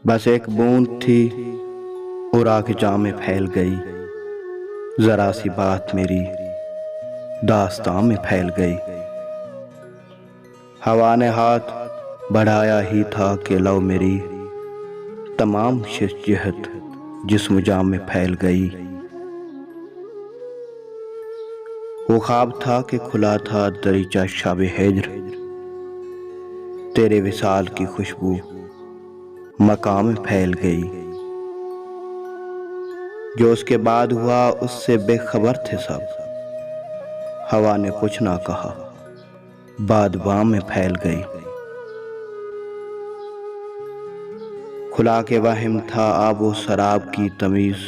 बस एक बूंद थी और आके जाम में फैल गई। जरा सी बात मेरी दास्तां में फैल गई। हवा ने हाथ बढ़ाया ही था कि लो मेरी तमाम शख्सियत जिस्म जाम में फैल गई। वो ख्वाब था कि खुला था दरीचा शाब हिज्र, तेरे विसाल की खुशबू मकाम में फैल गई। जो उसके बाद हुआ उससे बेखबर थे सब, हवा ने कुछ ना कहा बाद बाम में फैल गई। खुला के वाहिम था आबो शराब की तमीज,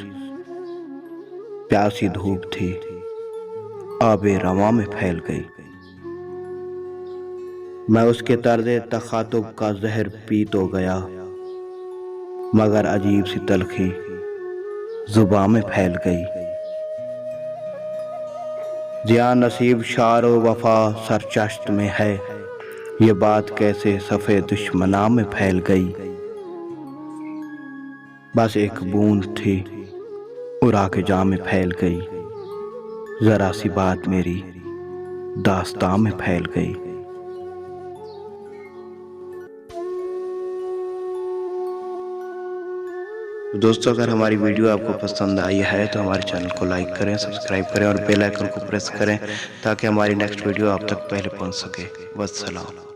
प्यासी धूप थी आबे रवा में फैल गई। मैं उसके तर्ज़े तखातुब का जहर पी तो गया, मगर अजीब सी तलखी जुबां में फैल गई। जिया नसीब शार व वफा सरचश्त में है, ये बात कैसे सफ़े दुश्मना में फैल गई। बस एक बूंद थी और आके जाम में फैल गई। जरा सी बात मेरी दास्तां में फैल गई। दोस्तों, अगर हमारी वीडियो आपको पसंद आई है तो हमारे चैनल को लाइक करें, सब्सक्राइब करें और बेल आइकन को प्रेस करें ताकि हमारी नेक्स्ट वीडियो आप तक पहले पहुंच सके। वस्सलाम।